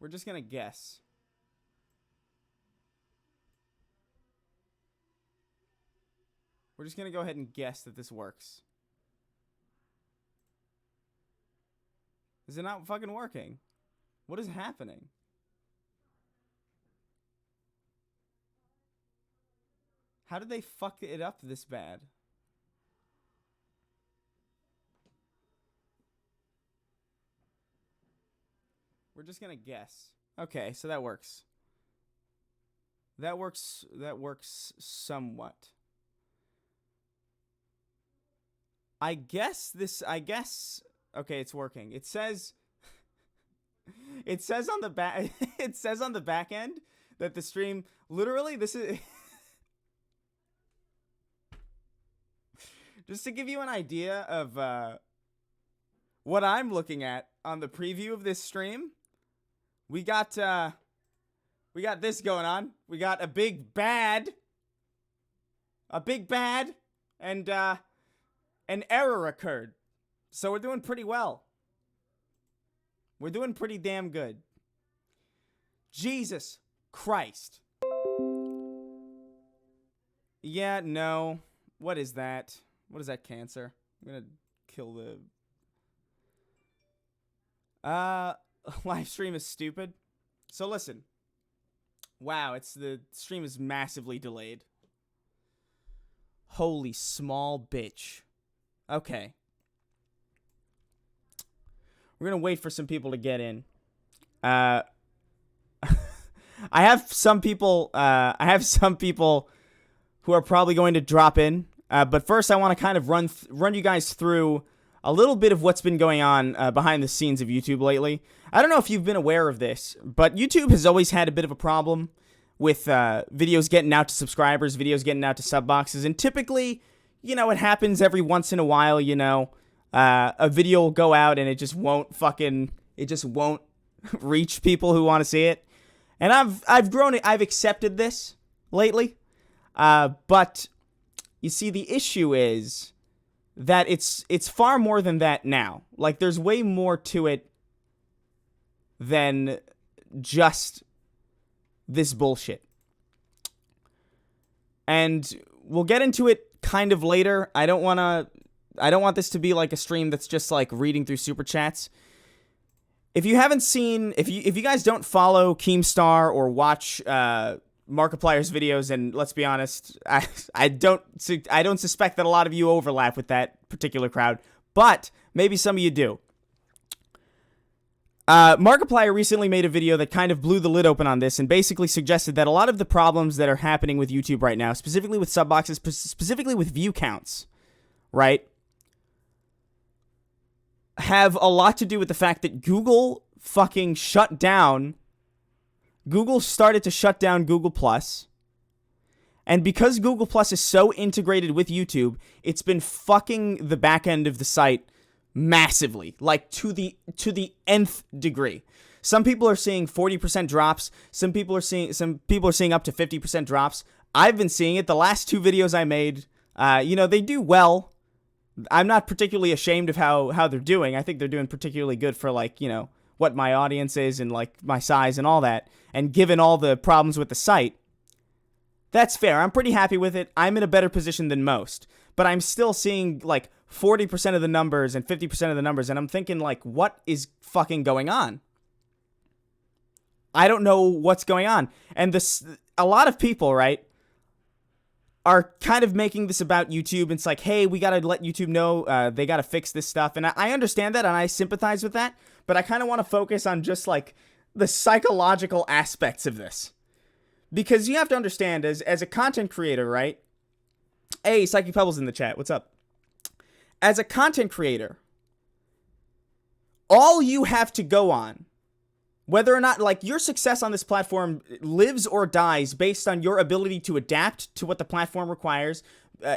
We're just gonna guess. We're just gonna go ahead and guess that this works. Is it not fucking working? What is happening? How did they fuck it up this bad? We're just gonna guess. Okay, so that works. That works somewhat. I guess, okay, it's working. It says on the back it says on the back end that the stream literally this is just to give you an idea of what I'm looking at on the preview of this stream. We got this going on. We got a big bad, and an error occurred. So we're doing pretty well. We're doing pretty damn good. Jesus Christ. Yeah, no. What is that? What is that, cancer? I'm gonna kill the... live stream is stupid. So listen. Wow, the stream is massively delayed. Holy small bitch. Okay. We're gonna wait for some people to get in. I have some people who are probably going to drop in. But first I want to kind of run you guys through a little bit of what's been going on behind the scenes of YouTube lately. I don't know if you've been aware of this, but YouTube has always had a bit of a problem with videos getting out to subscribers, videos getting out to sub boxes, and typically, you know, it happens every once in a while, you know, a video will go out and it just won't reach people who want to see it. And I've accepted this lately, but you see, the issue is that it's far more than that now. Like, there's way more to it than just this bullshit. And we'll get into it kind of later. I don't want this to be like a stream that's just like reading through super chats. If you haven't seen, if you guys don't follow Keemstar or watch Markiplier's videos, and let's be honest, I don't suspect that a lot of you overlap with that particular crowd, but maybe some of you do. Markiplier recently made a video that kind of blew the lid open on this and basically suggested that a lot of the problems that are happening with YouTube right now, specifically with sub boxes, specifically with view counts, right, have a lot to do with the fact that Google fucking shut down. Google started to shut down Google Plus. And because Google Plus is so integrated with YouTube, it's been fucking the back end of the site massively, like to the nth degree. Some people are seeing 40% drops. Some people are seeing up to 50% drops. I've been seeing it. The last two videos I made, they do well. I'm not particularly ashamed of how they're doing. I think they're doing particularly good for, like, what my audience is and, like, my size and all that. And given all the problems with the site, that's fair. I'm pretty happy with it. I'm in a better position than most. But I'm still seeing, like, 40% of the numbers and 50% of the numbers. And I'm thinking, like, what is fucking going on? I don't know what's going on. And a lot of people, right, are kind of making this about YouTube. It's like, hey, we got to let YouTube know they got to fix this stuff. And I understand that and I sympathize with that. But I kind of want to focus on just, like, the psychological aspects of this. Because you have to understand, as a content creator, right? Hey, Psychic Pebbles in the chat. What's up? As a content creator, all you have to go on, whether or not, like, your success on this platform lives or dies based on your ability to adapt to what the platform requires.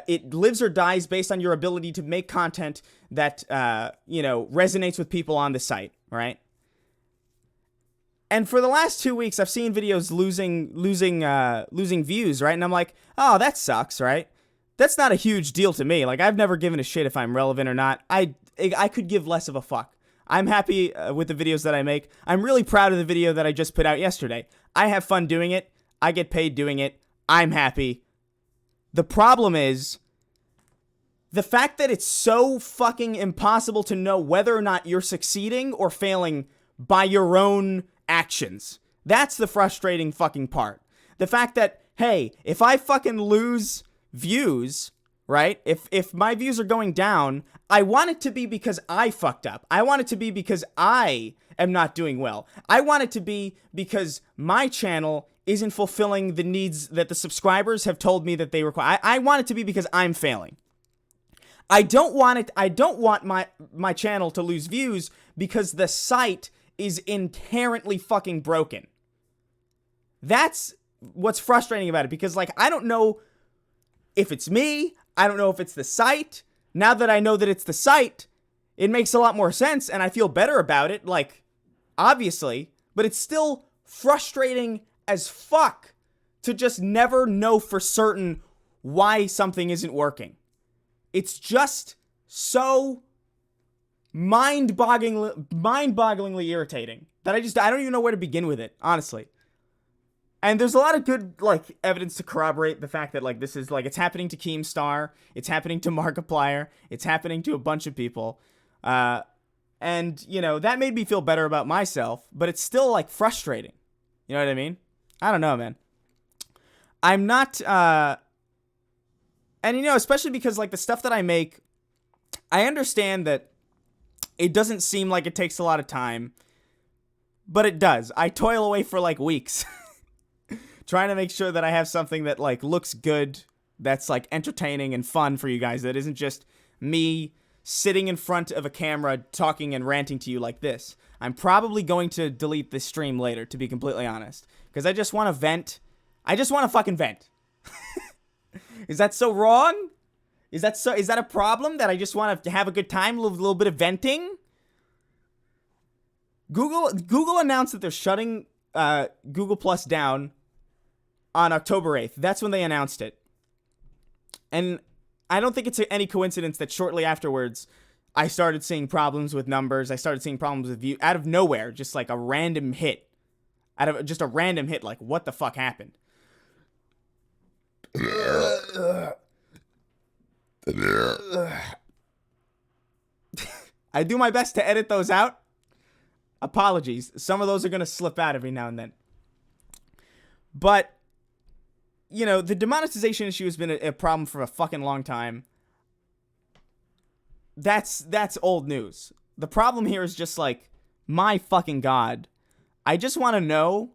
It lives or dies based on your ability to make content that, resonates with people on the site, right? And for the last 2 weeks, I've seen videos losing views, right? And I'm like, oh, that sucks, right? That's not a huge deal to me. Like, I've never given a shit if I'm relevant or not. I could give less of a fuck. I'm happy with the videos that I make. I'm really proud of the video that I just put out yesterday. I have fun doing it. I get paid doing it. I'm happy. The problem is the fact that it's so fucking impossible to know whether or not you're succeeding or failing by your own actions. That's the frustrating fucking part. The fact that, hey, if I fucking lose views, right? If my views are going down, I want it to be because I fucked up. I want it to be because I am not doing well. I want it to be because my channel isn't fulfilling the needs that the subscribers have told me that they require. I want it to be because I'm failing. I don't want my channel to lose views because the site is inherently fucking broken. That's what's frustrating about it, because like I don't know if it's me, I don't know if it's the site. Now that I know that it's the site, it makes a lot more sense and I feel better about it, like obviously, but it's still frustrating as fuck to just never know for certain why something isn't working. It's just so mind-bogglingly irritating that I don't even know where to begin with it, honestly. And there's a lot of good, like, evidence to corroborate the fact that, like, this is, like, it's happening to Keemstar, it's happening to Markiplier, it's happening to a bunch of people. And, you know, that made me feel better about myself, but it's still, like, frustrating. You know what I mean? I don't know, man. I'm not, and, you know, especially because, like, the stuff that I make, I understand that it doesn't seem like it takes a lot of time, but it does. I toil away for, like, weeks trying to make sure that I have something that, like, looks good, that's, like, entertaining and fun for you guys, that isn't just me sitting in front of a camera talking and ranting to you like this. I'm probably going to delete this stream later, to be completely honest, because I just want to vent. I just want to fucking vent. Is that so wrong? Is that a problem that I just want to have a good time, a little bit of venting? Google announced that they're shutting Google Plus down on October 8th. That's when they announced it. And I don't think it's any coincidence that shortly afterwards, I started seeing problems with numbers. I started seeing problems with views out of nowhere, just like a random hit. Like, what the fuck happened? I do my best to edit those out. Apologies. Some of those are going to slip out every now and then. But, you know, the demonetization issue has been a problem for a fucking long time. That's old news. The problem here is just like, my fucking God. I just want to know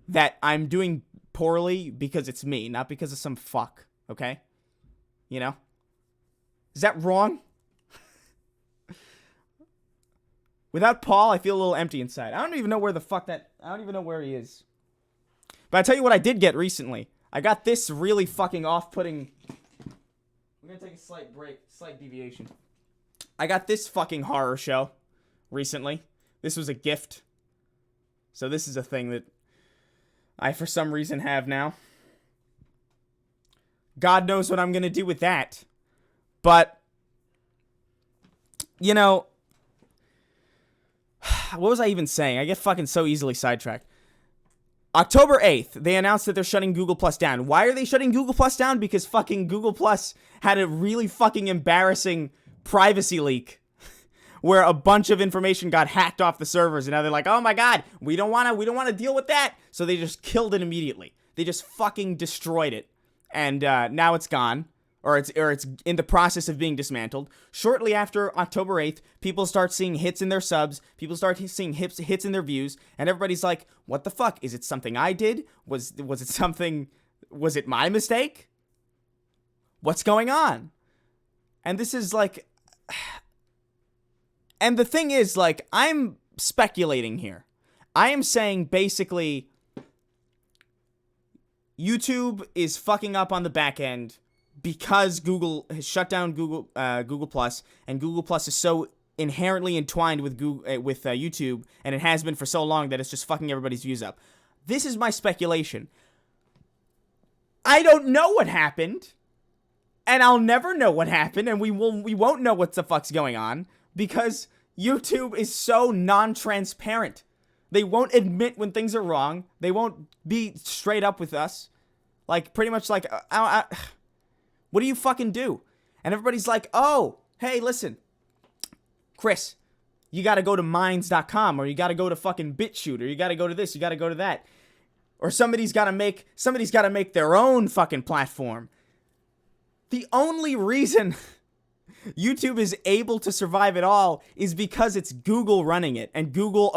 that I'm doing poorly because it's me, not because of some fuck, okay? You know? Is that wrong? Without Paul, I feel a little empty inside. I don't even know where I don't even know where he is. But I tell you what I did get recently. I got this really fucking off-putting... I'm gonna take a slight deviation. I got this fucking horror show recently. This was a gift. So this is a thing that I, for some reason, have now. God knows what I'm gonna do with that. But, you know... What was I even saying? I get fucking so easily sidetracked. October 8th, they announced that they're shutting Google Plus down. Why are they shutting Google Plus down? Because fucking Google Plus had a really fucking embarrassing privacy leak where a bunch of information got hacked off the servers, and now they're like, oh my God, we don't want to deal with that. So they just killed it immediately. They just fucking destroyed it. And now it's gone. Or it's in the process of being dismantled. Shortly after October 8th, people start seeing hits in their subs, people start seeing hits in their views, and everybody's like, what the fuck? Is it something I did? Was it my mistake? What's going on? And this is like... And the thing is, like, I'm speculating here. I am saying, basically, YouTube is fucking up on the back end because Google has shut down Google Plus, and Google Plus is so inherently entwined with YouTube, and it has been for so long that it's just fucking everybody's views up. This is my speculation. I don't know what happened, and I'll never know what happened, and we won't know what the fuck's going on, because YouTube is so non-transparent. They won't admit when things are wrong. They won't be straight up with us. Like, pretty much like, what do you fucking do? And everybody's like, oh, hey, listen, Chris, you got to go to minds.com, or you got to go to fucking BitChute, or you got to go to this, you got to go to that. Or somebody's got to make their own fucking platform. The only reason YouTube is able to survive at all is because it's Google running it, and Google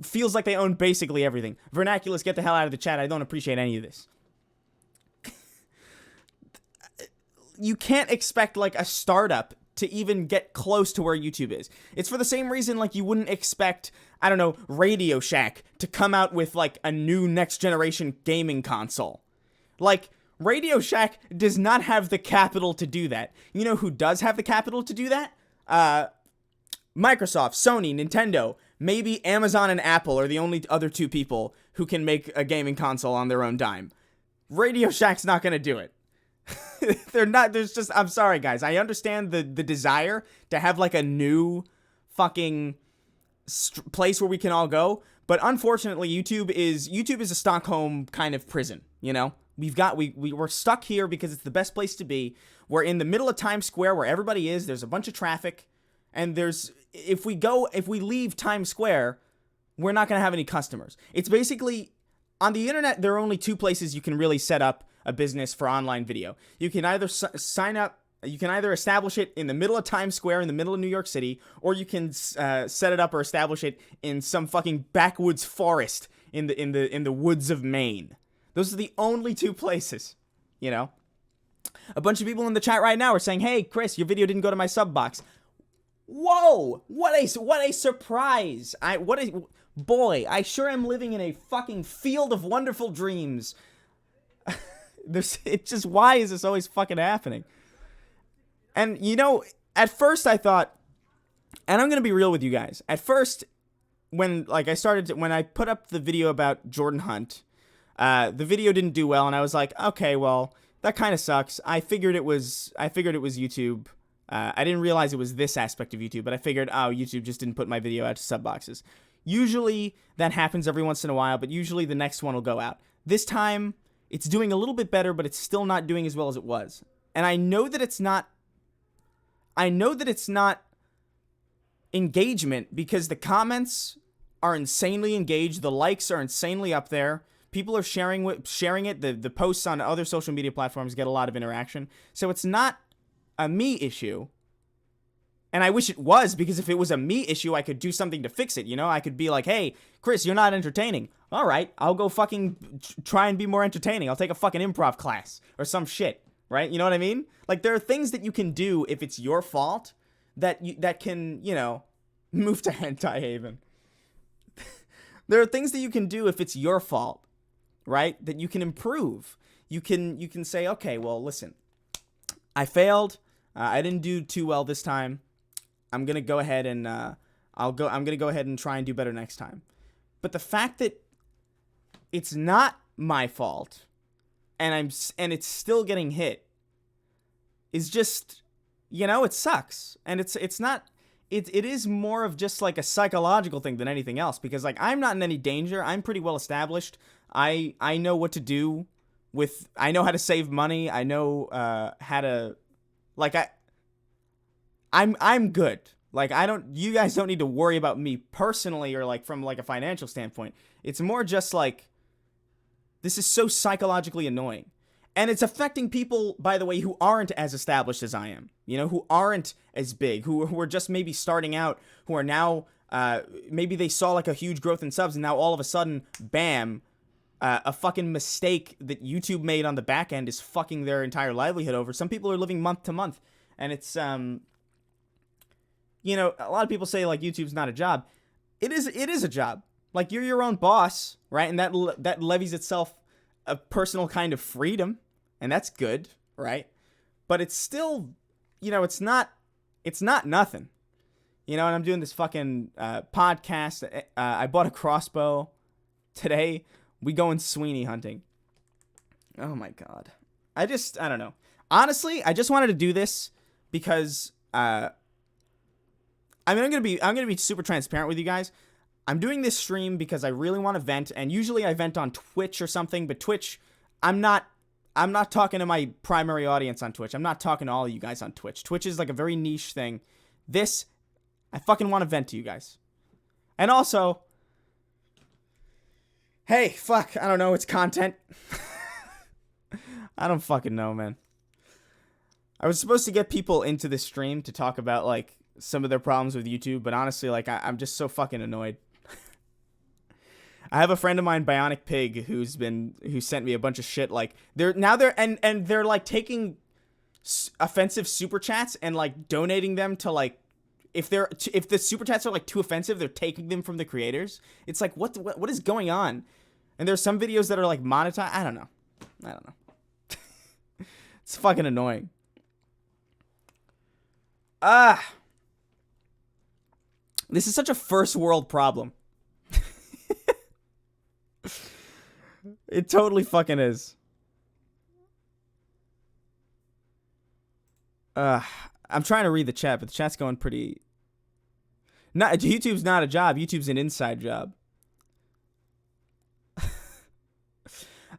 feels like they own basically everything. Vernaculus, get the hell out of the chat. I don't appreciate any of this. You can't expect like a startup to even get close to where YouTube is. It's for the same reason like you wouldn't expect, I don't know, Radio Shack to come out with like a new next generation gaming console. Like, Radio Shack does not have the capital to do that. You know who does have the capital to do that? Microsoft, Sony, Nintendo, maybe Amazon and Apple are the only other two people who can make a gaming console on their own dime. Radio Shack's not gonna do it. I'm sorry guys, I understand the desire to have like a new fucking place where we can all go, but unfortunately YouTube is a Stockholm kind of prison, you know? We're stuck here because it's the best place to be. We're in the middle of Times Square where everybody is, there's a bunch of traffic, and if we leave Times Square, we're not going to have any customers. It's basically, on the internet, there are only two places you can really set up a business for online video. You can either establish it in the middle of Times Square in the middle of New York City, or you can set it up or establish it in some fucking backwoods forest in the woods of Maine. Those are the only two places, you know? A bunch of people in the chat right now are saying, hey, Chris, your video didn't go to my sub box. Whoa! What a surprise! Boy, I sure am living in a fucking field of wonderful dreams. Why is this always fucking happening? And, you know, at first I thought, and I'm gonna be real with you guys, at first, when I put up the video about Jordan Hunt, the video didn't do well, and I was like, okay, well, that kind of sucks. I figured it was YouTube. I didn't realize it was this aspect of YouTube, but I figured, oh, YouTube just didn't put my video out to sub boxes. Usually that happens every once in a while, but usually the next one will go out. This time, it's doing a little bit better, but it's still not doing as well as it was. And I know that it's not engagement because the comments are insanely engaged, the likes are insanely up there. People are sharing it. The posts on other social media platforms get a lot of interaction. So it's not a me issue. And I wish it was, because if it was a me issue, I could do something to fix it, you know? I could be like, hey, Chris, you're not entertaining. All right, I'll go fucking try and be more entertaining. I'll take a fucking improv class or some shit, right? You know what I mean? Like, there are things that you can do if it's your fault that can, you know, move to Hentai Haven. There are things that you can do if it's your fault, right? That you can improve. You can say, okay, well, listen, I failed. I didn't do too well this time. I'm gonna go ahead and I'm gonna go ahead and try and do better next time. But the fact that it's not my fault, and it's still getting hit, is just, you know, it sucks. And it's not. It is more of just like a psychological thing than anything else, because like I'm not in any danger. I'm pretty well established. I know what to do with. I know how to save money. I know how to, like I'm good. Like you guys don't need to worry about me personally or like from like a financial standpoint. It's more just like, this is so psychologically annoying. And it's affecting people, by the way, who aren't as established as I am, you know, who aren't as big, who are just maybe starting out, who are now, maybe they saw like a huge growth in subs and now all of a sudden, bam, a fucking mistake that YouTube made on the back end is fucking their entire livelihood over. Some people are living month to month, and it's, you know, a lot of people say like YouTube's not a job. It is a job. Like, you're your own boss, right? And that levies itself a personal kind of freedom, and that's good, right? But it's still, you know, it's not nothing. You know, and I'm doing this fucking podcast. I bought a crossbow today. We going Sweeney hunting. Oh my God. I don't know. Honestly, I just wanted to do this because I mean, I'm gonna be super transparent with you guys. I'm doing this stream because I really want to vent, and usually I vent on Twitch or something, but Twitch, I'm not talking to my primary audience on Twitch. I'm not talking to all of you guys on Twitch. Twitch is like a very niche thing. This, I fucking want to vent to you guys. And also, hey, fuck, I don't know, it's content. I don't fucking know, man. I was supposed to get people into this stream to talk about, like, some of their problems with YouTube, but honestly, like, I'm just so fucking annoyed. I have a friend of mine, Bionic Pig, who sent me a bunch of shit, like, they're like taking offensive super chats and like donating them to, like, if the super chats are like too offensive, they're taking them from the creators. It's like, what is going on? And there's some videos that are like monetized. I don't know. It's fucking annoying. This is such a first world problem. It totally fucking is. I'm trying to read the chat, but the chat's going pretty... YouTube's not a job. YouTube's an inside job.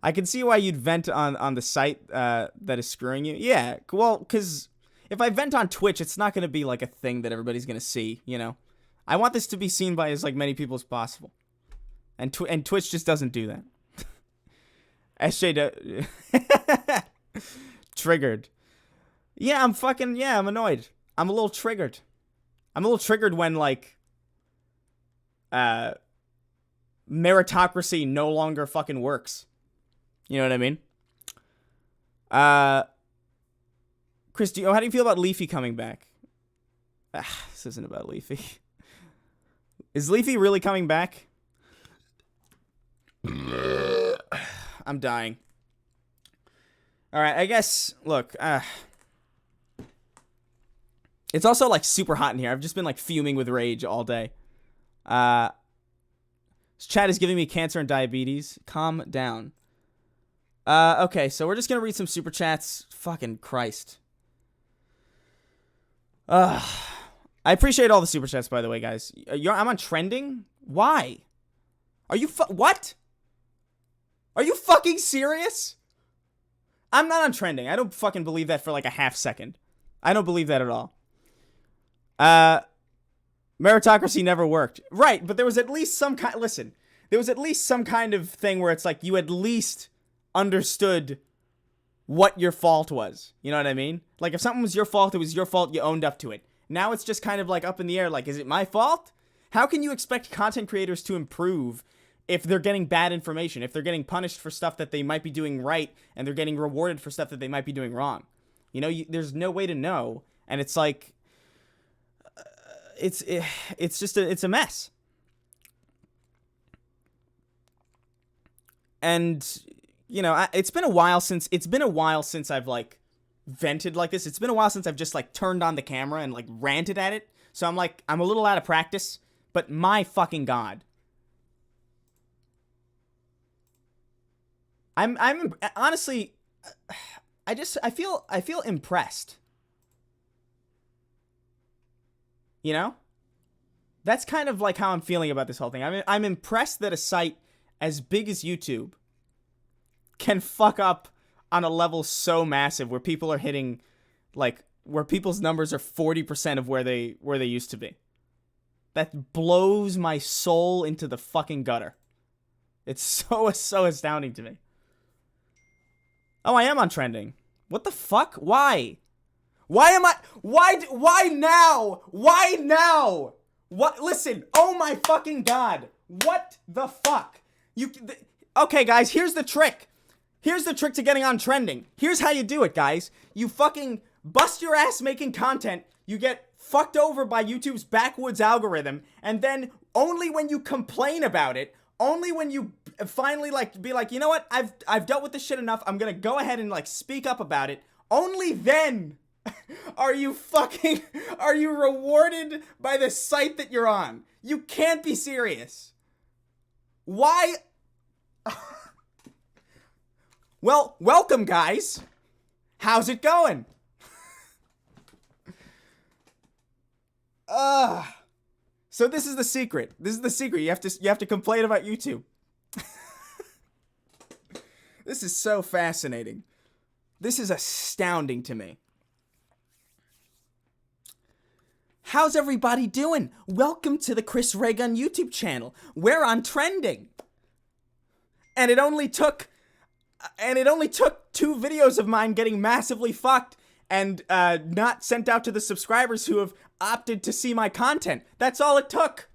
I can see why you'd vent on the site that is screwing you. Yeah, well, because if I vent on Twitch, it's not going to be like a thing that everybody's going to see, you know? I want this to be seen by as like many people as possible. And Twitch just doesn't do that. SJ triggered. Yeah, I'm annoyed. I'm a little triggered. I'm a little triggered when, like, meritocracy no longer fucking works. You know what I mean? Chris, how do you feel about Leafy coming back? This isn't about Leafy. Is Leafy really coming back? I'm dying. Alright, I guess, look, it's also, like, super hot in here. I've just been, like, fuming with rage all day. This chat is giving me cancer and diabetes. Calm down. Okay, so we're just gonna read some super chats. Fucking Christ. I appreciate all the super chats, by the way, guys. I'm on trending? Why? Are you what? Are you fucking serious? I'm not on trending. I don't fucking believe that for like a half second. I don't believe that at all. Meritocracy never worked. Right, but there was at least some kind... Listen, there was at least some kind of thing where it's like you at least understood what your fault was. You know what I mean? Like, if something was your fault, it was your fault, you owned up to it. Now it's just kind of like up in the air, like, is it my fault? How can you expect content creators to improve if they're getting bad information, if they're getting punished for stuff that they might be doing right, and they're getting rewarded for stuff that they might be doing wrong? You know, there's no way to know, and it's like... It's a mess. And, you know, it's been a while since I've, like, vented like this. It's been a while since I've just, like, turned on the camera and, like, ranted at it. So I'm a little out of practice, but my fucking God. I'm honestly, I feel impressed. You know? That's kind of like how I'm feeling about this whole thing. I'm impressed that a site as big as YouTube can fuck up on a level so massive where people are hitting, like, where people's numbers are 40% of where they used to be. That blows my soul into the fucking gutter. It's so astounding to me. Oh, I am on trending. What the fuck? Why? Why now? Why now? What? Listen, oh my fucking God. What the fuck? Okay, guys, here's the trick. Here's the trick to getting on trending. Here's how you do it, guys. You fucking bust your ass making content. You get fucked over by YouTube's backwoods algorithm. And then only when you complain about it, only when you finally, like, be like, you know what? I've dealt with this shit enough. I'm gonna go ahead and, like, speak up about it. Only then are you rewarded by the site that you're on. You can't be serious. Why? Well, welcome, guys. How's it going? So this is the secret. This is the secret. You have to complain about YouTube. This is so fascinating. This is astounding to me. How's everybody doing? Welcome to the Chris Raygun YouTube channel. We're on trending. And it only took 2 videos of mine getting massively fucked and not sent out to the subscribers who have opted to see my content. That's all it took.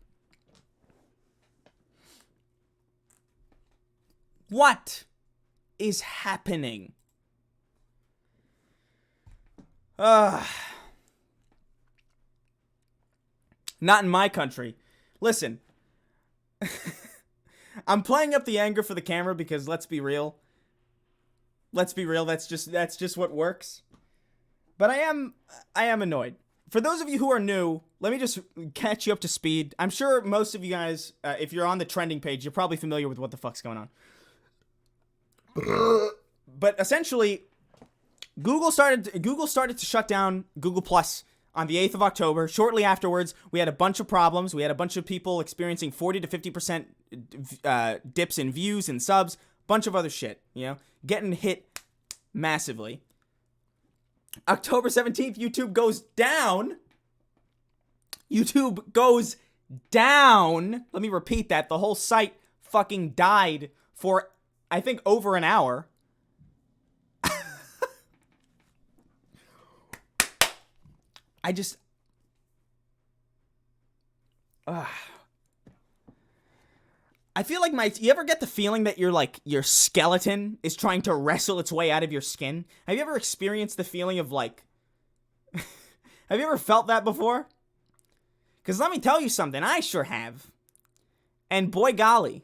What is happening? Not in my country. Listen. I'm playing up the anger for the camera because let's be real. That's just what works. But I am annoyed. For those of you who are new, let me just catch you up to speed. I'm sure most of you guys, if you're on the trending page, you're probably familiar with what the fuck's going on. But essentially, Google started to shut down Google Plus on the 8th of October. Shortly afterwards, we had a bunch of problems. We had a bunch of people experiencing 40 to 50% dips in views and subs. Bunch of other shit, getting hit massively. October 17th, YouTube goes down. YouTube goes down. Let me repeat that. The whole site fucking died for, I think, over an hour. I feel like you ever get the feeling that your skeleton is trying to wrestle its way out of your skin? Have you ever experienced the feeling of have you ever felt that before? Because let me tell you something, I sure have. And boy golly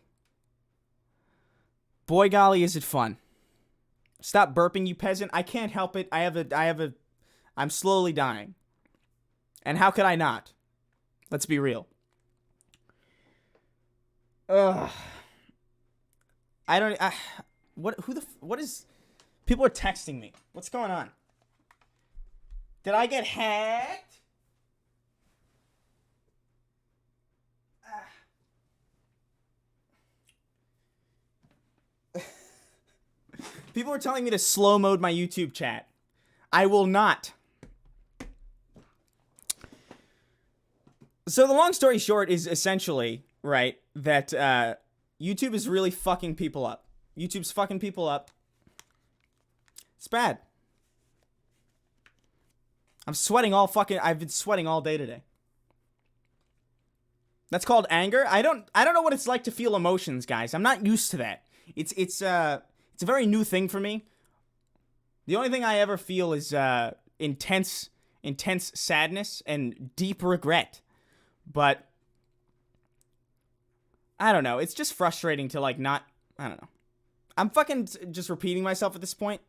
is it fun. Stop burping, you peasant. I can't help it. I'm slowly dying. And how could I not? Let's be real. Ugh. What is, people are texting me. What's going on? Did I get hacked? People are telling me to slow mode my YouTube chat. I will not. So the long story short is essentially, right, that YouTube is really fucking people up. YouTube's fucking people up. It's bad. I've been sweating all day today. That's called anger. I don't know what it's like to feel emotions, guys. I'm not used to that. It's a very new thing for me. The only thing I ever feel is intense sadness and deep regret. But I don't know. It's just frustrating to I don't know. I'm fucking just repeating myself at this point.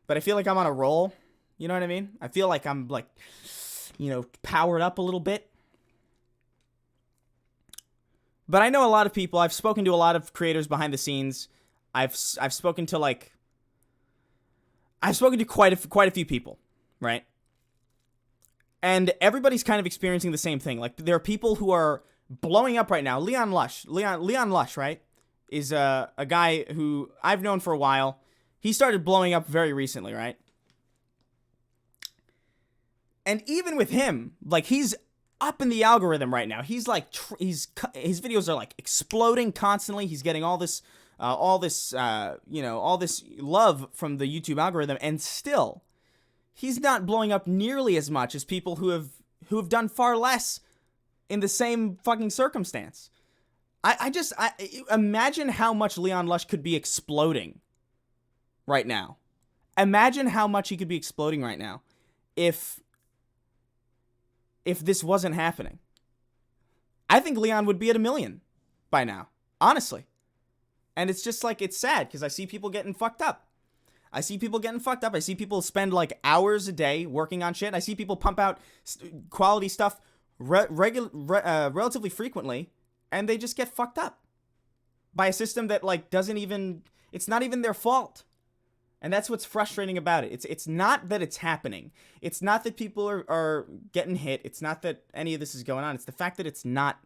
But I feel like I'm on a roll. You know what I mean? I feel like I'm powered up a little bit. But I know a lot of people. I've spoken to a lot of creators behind the scenes. I've spoken to quite a few people, right? And everybody's kind of experiencing the same thing. Like, there are people who are blowing up right now. Leon Lush, right, is a guy who I've known for a while. He started blowing up very recently, right? And even with him, he's up in the algorithm right now. He's his videos are exploding constantly. He's getting all this love from the YouTube algorithm, and still, he's not blowing up nearly as much as people who have done far less in the same fucking circumstance. I imagine how much Leon Lush could be exploding right now. Imagine how much he could be exploding right now if this wasn't happening. I think Leon would be at 1 million by now, honestly. And it's just it's sad because I see people getting fucked up. I see people spend hours a day working on shit. I see people pump out quality stuff relatively frequently, and they just get fucked up by a system that doesn't even, it's not even their fault. And that's what's frustrating about it. It's not that it's happening. It's not that people are getting hit. It's not that any of this is going on. It's the fact that it's not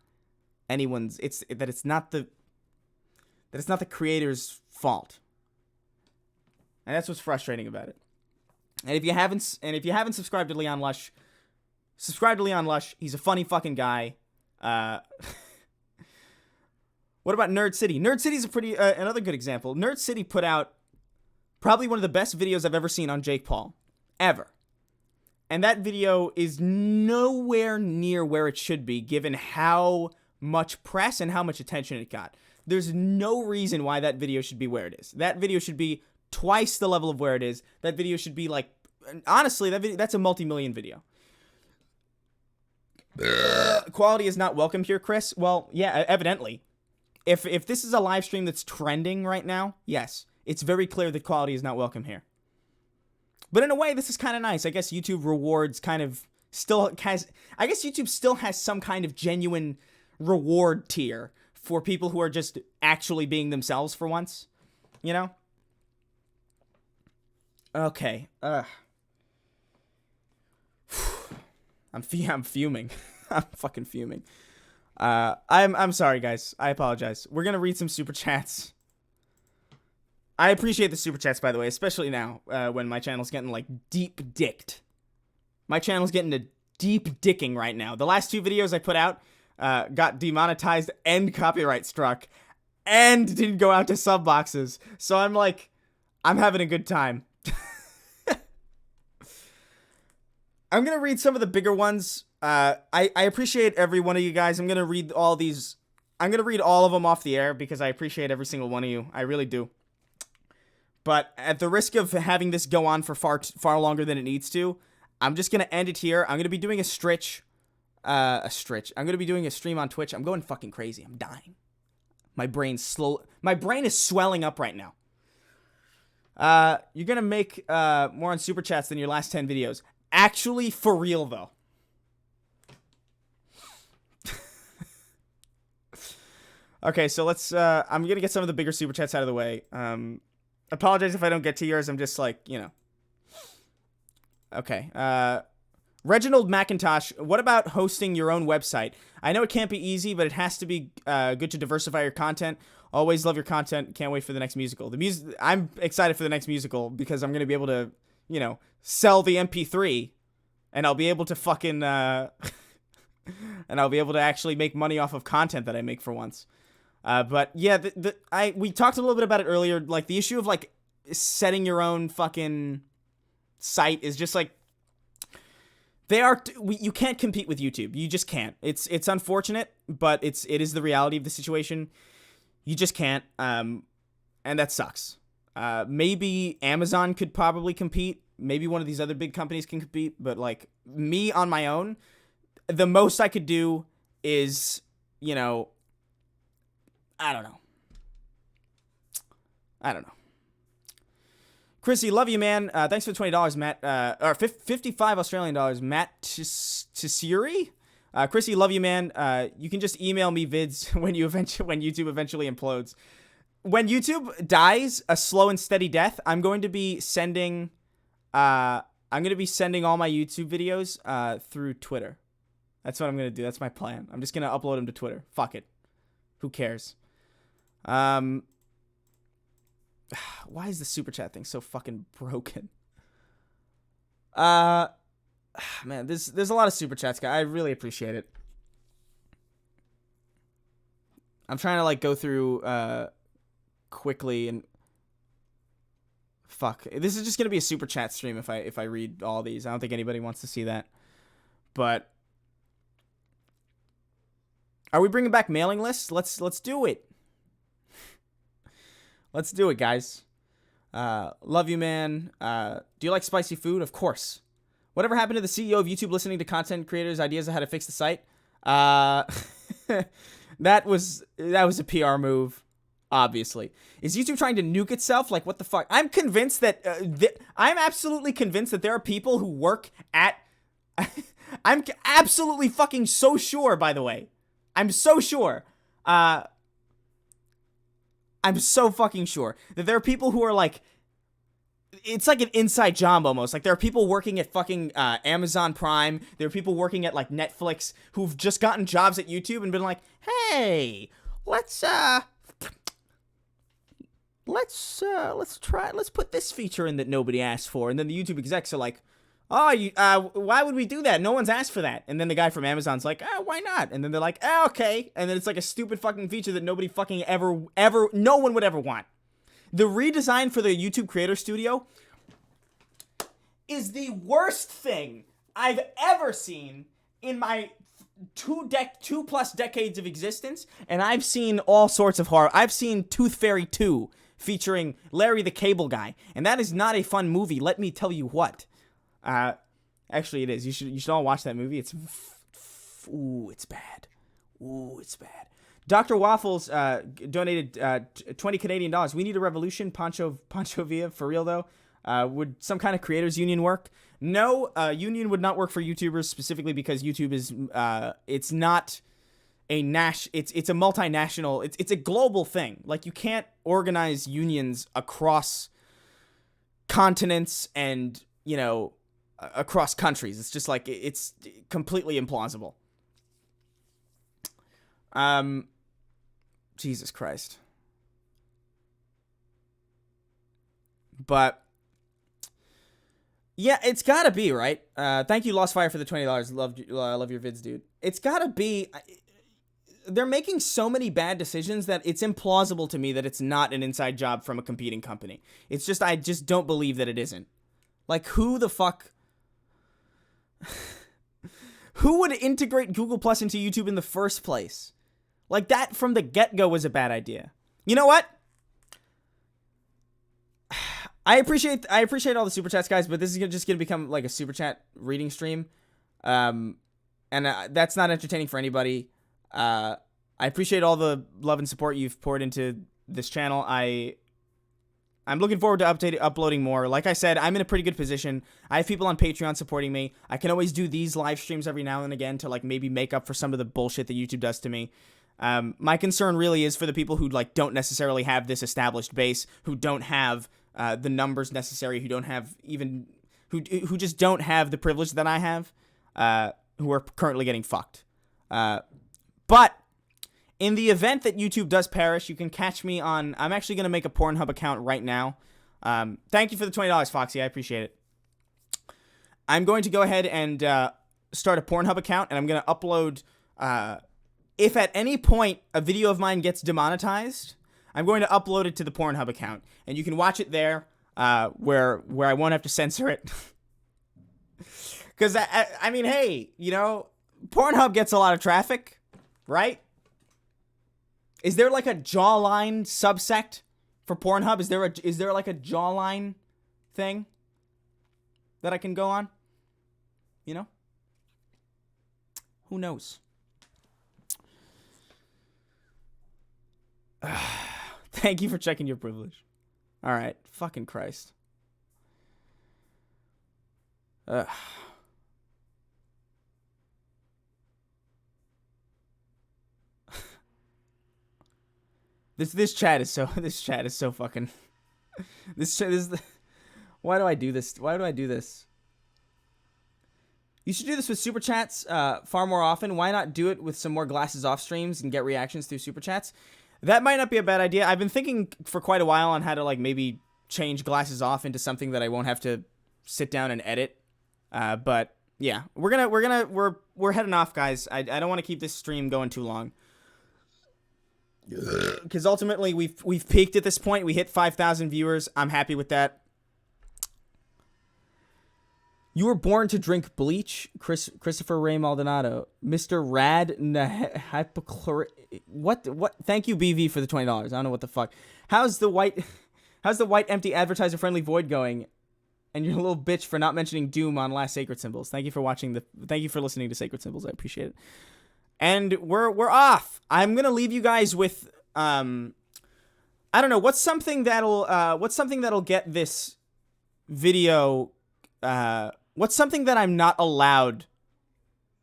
anyone's. It's not the creator's fault. And that's what's frustrating about it. And if you haven't subscribed to Leon Lush, subscribe to Leon Lush. He's a funny fucking guy. What about Nerd City? Nerd City's a pretty another good example. Nerd City put out probably one of the best videos I've ever seen on Jake Paul. Ever. And that video is nowhere near where it should be, given how much press and how much attention it got. There's no reason why that video should be where it is. That video should be twice the level of where it is. That video should be like, honestly, that's a multi-million video. Quality is not welcome here, Chris. Well, yeah, evidently. If this is a live stream that's trending right now, yes, it's very clear that quality is not welcome here. But in a way, this is kind of nice. I guess YouTube rewards kind of still has... I guess YouTube still has some kind of genuine reward tier for people who are just actually being themselves for once. You know? Okay. I'm fuming. I'm fucking fuming. I'm sorry, guys. I apologize. We're gonna read some super chats. I appreciate the super chats, by the way, especially now when my channel's getting like deep dicked. My channel's getting a deep dicking right now. The last 2 videos I put out got demonetized and copyright struck, and didn't go out to sub boxes. So I'm having a good time. I'm gonna read some of the bigger ones. I appreciate every one of you guys. I'm gonna read all these. I'm gonna read all of them off the air because I appreciate every single one of you. I really do. But at the risk of having this go on for far longer than it needs to, I'm just gonna end it here. I'm gonna be doing a stretch. I'm gonna be doing a stream on Twitch. I'm going fucking crazy. I'm dying. My brain is swelling up right now. You're gonna make more on super chats than your last 10 videos. Actually, for real though. Okay, so let's, I'm gonna get some of the bigger super chats out of the way. Apologize if I don't get to yours, I'm just like, you know. Okay, Reginald McIntosh, what about hosting your own website? I know it can't be easy, but it has to be good to diversify your content. Always love your content, can't wait for the next musical. I'm excited for the next musical because I'm gonna be able to, you know, sell the MP3, and I'll be able to fucking, and I'll be able to actually make money off of content that I make for once. But yeah, we talked a little bit about it earlier. Like the issue of like setting your own fucking site is just like you can't compete with YouTube. You just can't. It's unfortunate, but it is the reality of the situation. You just can't. And that sucks. Maybe Amazon could probably compete. Maybe one of these other big companies can compete. But like me on my own, the most I could do is, you know, I don't know. Chrissy, love you, man. Thanks for the $20, Matt. Or 55 Australian dollars, Matt Tisiri. Chrissy, love you, man. You can just email me vids when YouTube eventually implodes. When YouTube dies a slow and steady death, I'm going to be sending all my YouTube videos through Twitter. That's what I'm going to do. That's my plan. I'm just going to upload them to Twitter. Fuck it. Who cares? Why is the super chat thing so fucking broken? Man, there's a lot of super chats, guys. I really appreciate it. I'm trying to like go through quickly and fuck. This is just gonna be a super chat stream if I read all these. I don't think anybody wants to see that. But are we bringing back mailing lists? Let's do it. Let's do it, guys. Love you, man. Do you like spicy food? Of course. Whatever happened to the CEO of YouTube listening to content creators' ideas on how to fix the site? That was a PR move, obviously. Is YouTube trying to nuke itself? Like, what the fuck? I'm convinced that I'm absolutely convinced that there are people who work at. I'm absolutely fucking so sure. By the way, I'm so sure. I'm so fucking sure that there are people who are like it's like an inside job almost. Like there are people working at fucking Amazon Prime. There are people working at like Netflix who've just gotten jobs at YouTube and been like, hey, let's put this feature in that nobody asked for. And then the YouTube execs are like, oh, why would we do that? No one's asked for that. And then the guy from Amazon's like, oh, why not? And then they're like, oh, okay. And then it's like a stupid fucking feature that nobody fucking ever, no one would ever want. The redesign for the YouTube Creator Studio is the worst thing I've ever seen in my two plus decades of existence. And I've seen all sorts of horror. I've seen Tooth Fairy 2 featuring Larry the Cable Guy. And that is not a fun movie, let me tell you what. Actually, it is. You should all watch that movie. It's bad. It's bad. Dr. Waffles donated 20 Canadian dollars. We need a revolution, Pancho Villa, for real though. Would some kind of creators union work? No, union would not work for YouTubers specifically because YouTube is it's not a it's a multinational. It's a global thing. Like you can't organize unions across continents and across countries. It's just like it's completely implausible. Jesus Christ. But yeah, it's gotta be, right? Thank you, Lost Fire, for the $20. Love your vids, dude. It's gotta be. They're making so many bad decisions that it's implausible to me that it's not an inside job from a competing company. It's just, I just don't believe that it isn't. Like, who the fuck? Who would integrate Google Plus into YouTube in the first place? Like, that from the get-go was a bad idea. You know what? I appreciate all the super chats, guys, but this is just gonna become like a super chat reading stream, and that's not entertaining for anybody. I appreciate all the love and support you've poured into this channel. I'm looking forward to uploading more. Like I said, I'm in a pretty good position. I have people on Patreon supporting me. I can always do these live streams every now and again to like maybe make up for some of the bullshit that YouTube does to me. My concern really is for the people who like don't necessarily have this established base, who don't have the numbers necessary, who don't have even who just don't have the privilege that I have, who are currently getting fucked. But in the event that YouTube does perish, you can catch me on... I'm actually going to make a Pornhub account right now. Thank you for the $20, Foxy. I appreciate it. I'm going to go ahead and start a Pornhub account, and I'm going to upload... if at any point a video of mine gets demonetized, I'm going to upload it to the Pornhub account. And you can watch it there, where I won't have to censor it. Because, I mean, hey, Pornhub gets a lot of traffic, right? Is there like a jawline subsect for Pornhub? Is there like a jawline thing that I can go on? Who knows? Thank you for checking your privilege. All right, fucking Christ. This chat is so fucking why do I do this? Why do I do this? You should do this with super chats far more often. Why not do it with some more glasses off streams and get reactions through super chats? That might not be a bad idea. I've been thinking for quite a while on how to like maybe change glasses off into something that I won't have to sit down and edit. But yeah, we're heading off, guys. I don't want to keep this stream going too long. Because ultimately we've peaked at this point. We hit 5,000 viewers. I'm happy with that. You were born to drink bleach, Christopher Ray Maldonado, Mr. Rad What? Thank you, BV, for the $20. I don't know what the fuck. How's the white empty advertiser friendly void going? And you're a little bitch for not mentioning Doom on last Sacred Symbols. Thank you for listening to Sacred Symbols. I appreciate it. And we're off. I'm gonna leave you guys with I don't know, what's something that'll get this video what's something that I'm not allowed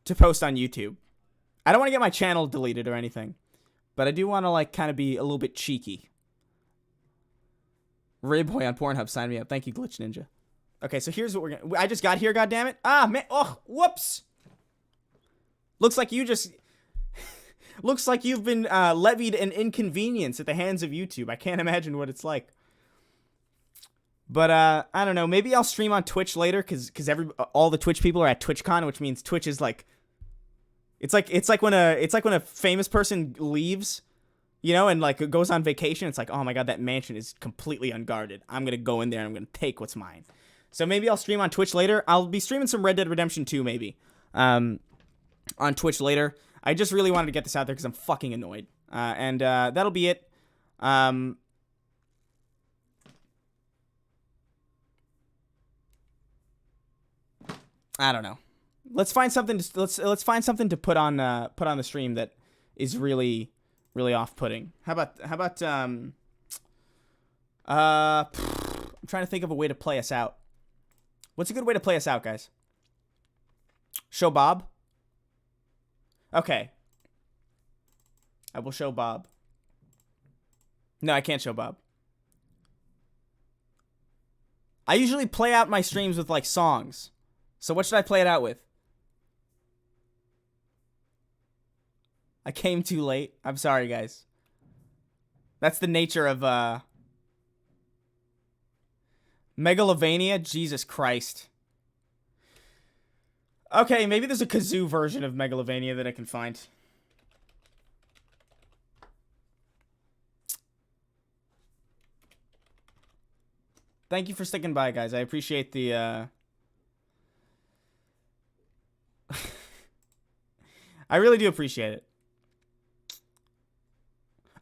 to post on YouTube? I don't want to get my channel deleted or anything, but I do want to like kind of be a little bit cheeky. Ray Boy on Pornhub, sign me up. Thank you, Glitch Ninja. Okay, so here's what we're gonna... I just got here, goddammit. Ah, man. Oh, whoops. Looks like you just... Looks like you've been levied an inconvenience at the hands of YouTube. I can't imagine what it's like. But, I don't know. Maybe I'll stream on Twitch later, because all the Twitch people are at TwitchCon, which means Twitch is like... It's like when a famous person leaves... You know, and like it goes on vacation. It's like, oh my god, that mansion is completely unguarded. I'm gonna go in there and I'm gonna take what's mine. So maybe I'll stream on Twitch later. I'll be streaming some Red Dead Redemption 2 maybe on Twitch later. I just really wanted to get this out there because I'm fucking annoyed. And that'll be it. I don't know. Let's find something. Let's find something to put on the stream that is really off-putting. How about I'm trying to think of a way to play us out. What's a good way to play us out, guys? Show Bob? Okay. I will show Bob. No, I can't show Bob. I usually play out my streams with like songs. So what should I play it out with? I came too late. I'm sorry, guys. That's the nature of, Megalovania? Jesus Christ. Okay, maybe there's a kazoo version of Megalovania that I can find. Thank you for sticking by, guys. I appreciate the, I really do appreciate it.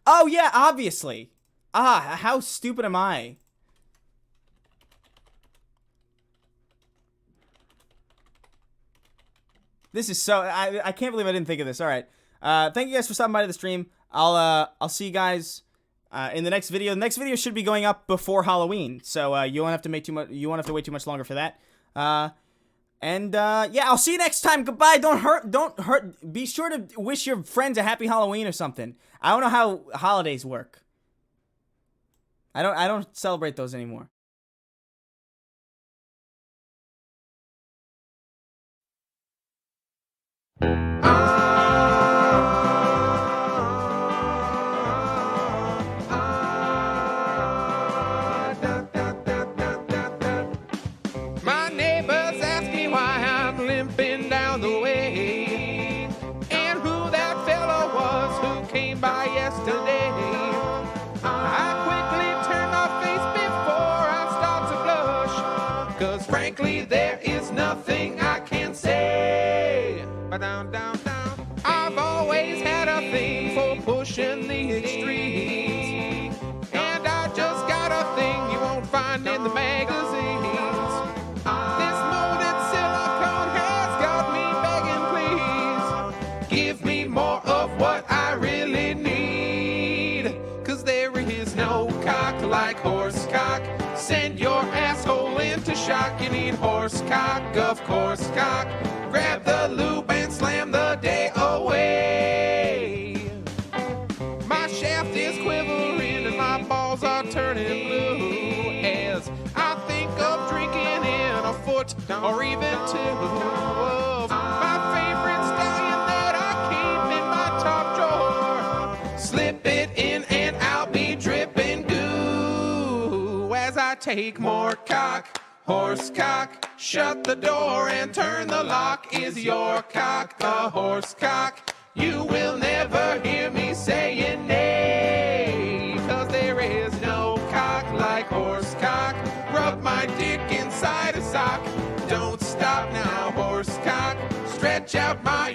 Oh, yeah, obviously. Ah, how stupid am I? This is so... I can't believe I didn't think of this. All right. Thank you guys for stopping by to the stream. I'll see you guys in the next video. The next video should be going up before Halloween, so you won't have to make too much. You won't have to wait too much longer for that. Yeah, I'll see you next time. Goodbye. Don't hurt. Be sure to wish your friends a happy Halloween or something. I don't know how holidays work. I don't celebrate those anymore. My neighbors ask me why I'm limping down the way, and who that fellow was who came by yesterday. I quickly turn my face before I start to blush, 'cause frankly there is nothing I can say. I've always had a thing for pushing the extremes, and I just got a thing you won't find in the magazines. This molded silicone has got me begging, please give me more of what I really need, 'cause there is no cock like horse cock. Send your asshole into shock. You need horse cock, of course cock. Grab the lube and slam the day away. My shaft is quivering and my balls are turning blue as I think of drinking in a foot or even two of my favorite stallion that I keep in my top drawer. Slip it in and I'll be dripping goo as I take more cock. Horse cock, shut the door and turn the lock. Is your cock a horse cock? You will never hear me saying nay, 'cause there is no cock like horse cock. Rub my dick inside a sock. Don't stop now, horse cock. Stretch out my